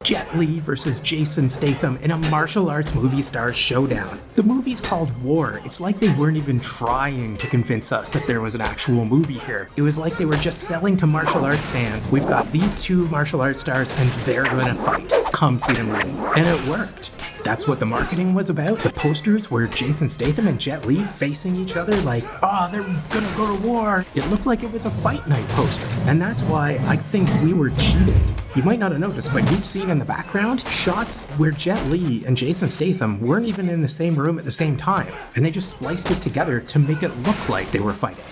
Jet Li versus Jason Statham in a martial arts movie star showdown. The movie's called War. It's like they weren't even trying to convince us that there was an actual movie here. It was like they were just selling to martial arts fans, we've got these two martial arts stars and they're gonna fight. Come see the movie. And it worked. That's what the marketing was about. The posters were Jason Statham and Jet Li facing each other like, oh, they're gonna go to war. It looked like it was a fight night poster. And that's why I think we were cheated. You might not have noticed, but you've seen in the background shots where Jet Li and Jason Statham weren't even in the same room at the same time. And they just spliced it together to make it look like they were fighting.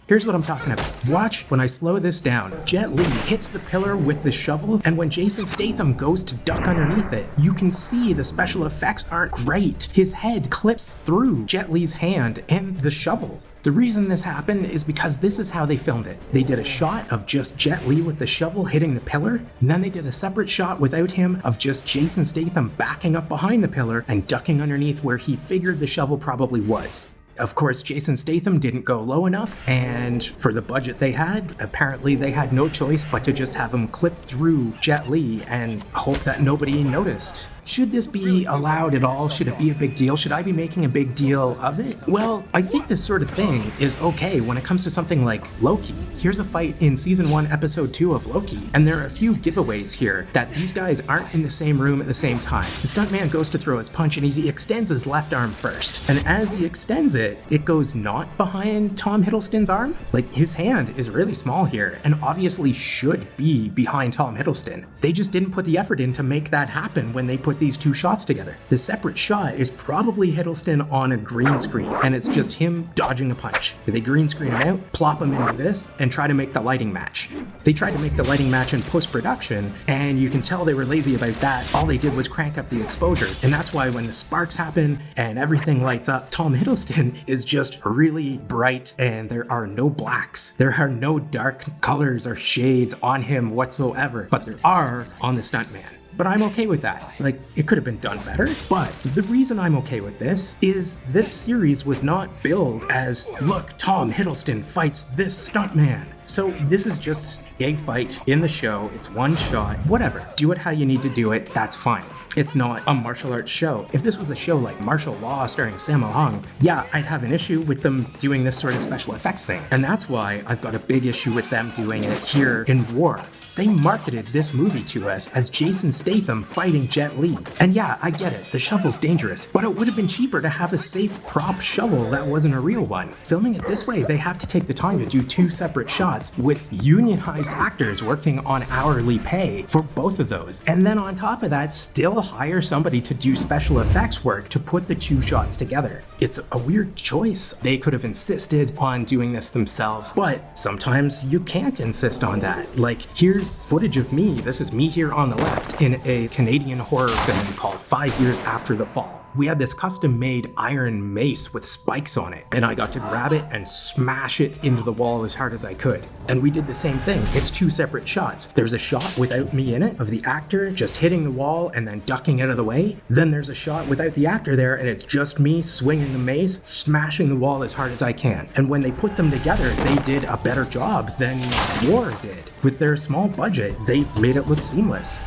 Here's what I'm talking about. Watch when I slow this down. Jet Li hits the pillar with the shovel, and when Jason Statham goes to duck underneath it, you can see the special effects aren't great. His head clips through Jet Li's hand and the shovel. The reason this happened is because this is how they filmed it. They did a shot of just Jet Li with the shovel hitting the pillar, and then they did a separate shot without him of just Jason Statham backing up behind the pillar and ducking underneath where he figured the shovel probably was. Of course, Jason Statham didn't go low enough, and for the budget they had, apparently they had no choice but to just have him clip through Jet Li and hope that nobody noticed. Should this be allowed at all? Should it be a big deal? Should I be making a big deal of it? Well, I think this sort of thing is okay when it comes to something like Loki. Here's a fight in season 1, episode 2 of Loki, and there are a few giveaways here that these guys aren't in the same room at the same time. The stuntman goes to throw his punch and he extends his left arm first, and as he extends it, it goes not behind Tom Hiddleston's arm. Like, his hand is really small here and obviously should be behind Tom Hiddleston. They just didn't put the effort in to make that happen when they put these two shots together. The separate shot is probably Hiddleston on a green screen, and it's just him dodging a punch. They green screen him out, plop him into this, and try to make the lighting match. They tried to make the lighting match in post-production, and you can tell they were lazy about that. All they did was crank up the exposure, and that's why when the sparks happen and everything lights up, Tom Hiddleston is just really bright, and there are no blacks. There are no dark colors or shades on him whatsoever, but there are on the stuntman. But I'm okay with that. Like, it could have been done better, but the reason I'm okay with this is this series was not billed as, look, Tom Hiddleston fights this stuntman. So this is just a fight in the show. It's one shot, whatever. Do it how you need to do it, that's fine. It's not a martial arts show. If this was a show like Martial Law starring Sammo, yeah, I'd have an issue with them doing this sort of special effects thing. And that's why I've got a big issue with them doing it here in War. They marketed this movie to us as Jason Statham fighting Jet Li. And yeah, I get it, the shovel's dangerous, but it would have been cheaper to have a safe prop shovel that wasn't a real one. Filming it this way, they have to take the time to do two separate shots with unionized actors working on hourly pay for both of those. And then on top of that, still hire somebody to do special effects work to put the two shots together. It's a weird choice. They could have insisted on doing this themselves, but sometimes you can't insist on that. Like, here's footage of me, this is me here on the left, in a Canadian horror film called 5 Years After the Fall. We had this custom-made iron mace with spikes on it, and I got to grab it and smash it into the wall as hard as I could. And we did the same thing. It's two separate shots. There's a shot without me in it of the actor just hitting the wall and then ducking out of the way. Then there's a shot without the actor there, and it's just me swinging the mace, smashing the wall as hard as I can. And when they put them together, they did a better job than War did. With their small budget, they made it look seamless.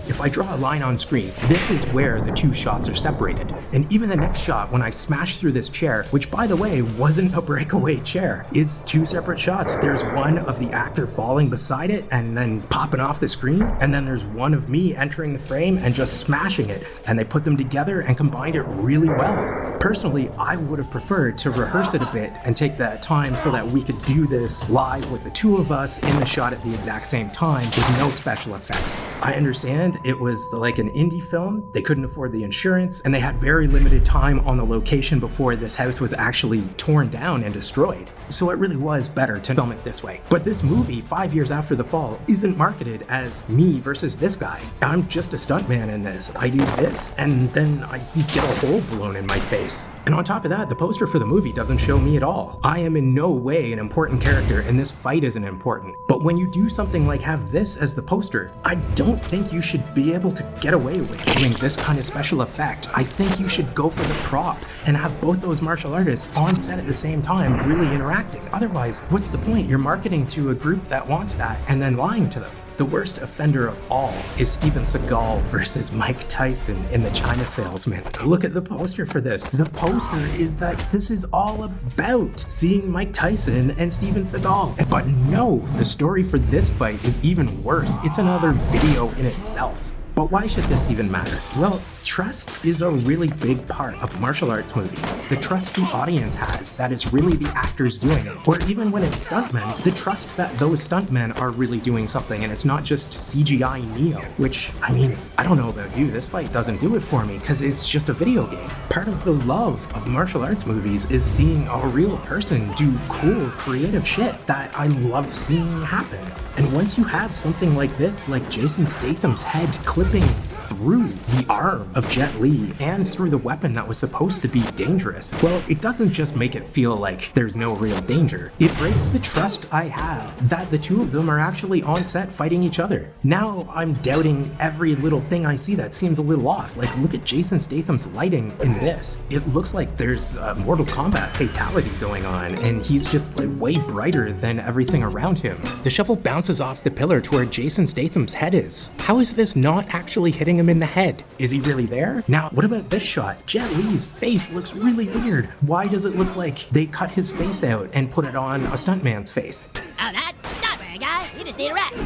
If I draw a line on screen, this is where the two shots are separated. And even the next shot, when I smash through this chair, which by the way wasn't a breakaway chair, is two separate shots. There's one of the actor falling beside it and then popping off the screen, and then there's one of me entering the frame and just smashing it. And they put them together and combined it really well. Personally, I would have preferred to rehearse it a bit and take that time so that we could do this live with the two of us in the shot at the exact same time with no special effects. I understand it was like an indie film, they couldn't afford the insurance, and they had very limited time on the location before this house was actually torn down and destroyed. So it really was better to film it this way. But this movie, 5 Years After the Fall, isn't marketed as me versus this guy. I'm just a stuntman in this. I do this, and then I get a hole blown in my face. face. And on top of that, the poster for the movie doesn't show me at all. I am in no way an important character, and this fight isn't important. But when you do something like have this as the poster, I don't think you should be able to get away with doing this kind of special effect. I think you should go for the prop and have both those martial artists on set at the same time really interacting. Otherwise, what's the point? You're marketing to a group that wants that and then lying to them. The worst offender of all is Steven Seagal versus Mike Tyson in The China Salesman. Look at the poster for this. The poster is that this is all about seeing Mike Tyson and Steven Seagal. But no, the story for this fight is even worse. It's another video in itself. But why should this even matter? Well, trust is a really big part of martial arts movies. The trust the audience has that it's really the actors doing it. Or even when it's stuntmen, the trust that those stuntmen are really doing something and it's not just CGI Neo. Which, I mean, I don't know about you, this fight doesn't do it for me because it's just a video game. Part of the love of martial arts movies is seeing a real person do cool, creative shit that I love seeing happen. And once you have something like this, like Jason Statham's head clipping through the arm of Jet Li and through the weapon that was supposed to be dangerous, well, it doesn't just make it feel like there's no real danger. It breaks the trust I have that the two of them are actually on set fighting each other. Now I'm doubting every little thing I see that seems a little off. Like, look at Jason Statham's lighting in this. It looks like there's a Mortal Kombat Fatality going on, and he's just like way brighter than everything around him. The shovel bounces off the pillar to where Jason Statham's head is. How is this not actually hitting him in the head? Is he really there? Now, what about this shot? Jet Li's face looks really weird. Why does it look like they cut his face out and put it on a stuntman's face? Oh, that stuntman guy, he just need a rest.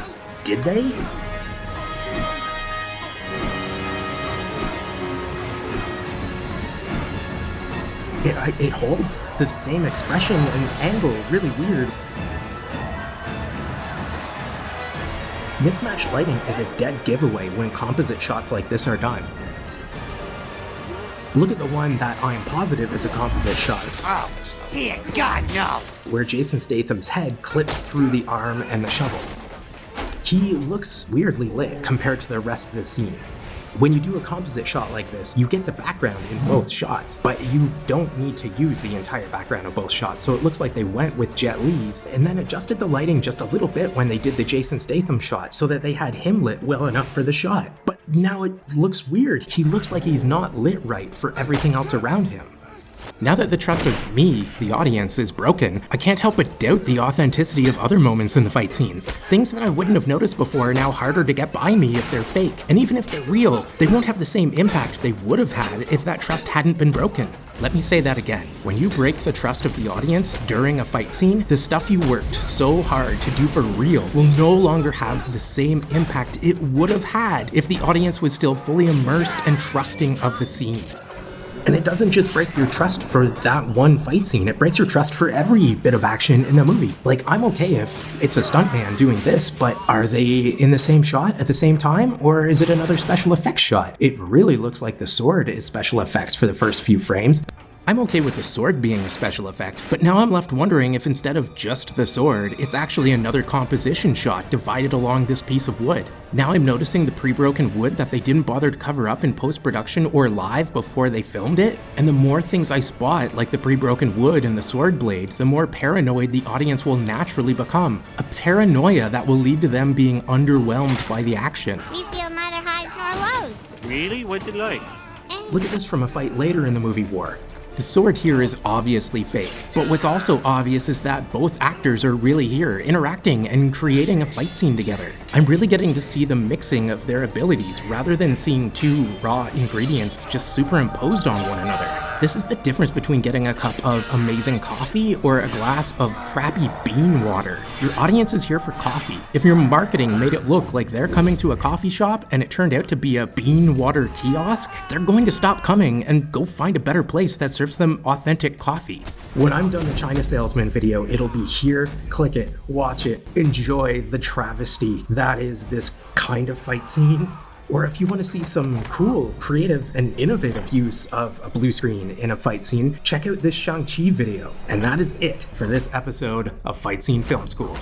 Did they? It holds the same expression and angle really weird. Mismatched lighting is a dead giveaway when composite shots like this are done. Look at the one that I'm positive is a composite shot. Oh, dear God, no. Where Jason Statham's head clips through the arm and the shovel. He looks weirdly lit compared to the rest of the scene. When you do a composite shot like this, you get the background in both shots, but you don't need to use the entire background of both shots, so it looks like they went with Jet Li's and then adjusted the lighting just a little bit when they did the Jason Statham shot so that they had him lit well enough for the shot. But now it looks weird. He looks like he's not lit right for everything else around him. Now that the trust of me, the audience, is broken, I can't help but doubt the authenticity of other moments in the fight scenes. Things that I wouldn't have noticed before are now harder to get by me if they're fake. And even if they're real, they won't have the same impact they would have had if that trust hadn't been broken. Let me say that again. When you break the trust of the audience during a fight scene, the stuff you worked so hard to do for real will no longer have the same impact it would have had if the audience was still fully immersed and trusting of the scene. And it doesn't just break your trust for that one fight scene, it breaks your trust for every bit of action in the movie. Like, I'm okay if it's a stuntman doing this, but are they in the same shot at the same time, or is it another special effects shot? It really looks like the sword is special effects for the first few frames. I'm okay with the sword being a special effect, but now I'm left wondering if instead of just the sword, it's actually another composition shot divided along this piece of wood. Now I'm noticing the pre-broken wood that they didn't bother to cover up in post-production or live before they filmed it, and the more things I spot, like the pre-broken wood and the sword blade, the more paranoid the audience will naturally become. A paranoia that will lead to them being underwhelmed by the action. We feel neither highs nor lows. Really? What's it like? Look at this from a fight later in the movie War. The sword here is obviously fake, but what's also obvious is that both actors are really here, interacting and creating a fight scene together. I'm really getting to see the mixing of their abilities rather than seeing two raw ingredients just superimposed on one another. This is the difference between getting a cup of amazing coffee or a glass of crappy bean water. Your audience is here for coffee. If your marketing made it look like they're coming to a coffee shop and it turned out to be a bean water kiosk, they're going to stop coming and go find a better place that serves them authentic coffee. When I'm done the China Salesman video, it'll be here, click it, watch it, enjoy the travesty that is this kind of fight scene. Or if you want to see some cool, creative, and innovative use of a blue screen in a fight scene, check out this Shang-Chi video. And that is it for this episode of Fight Scene Film School.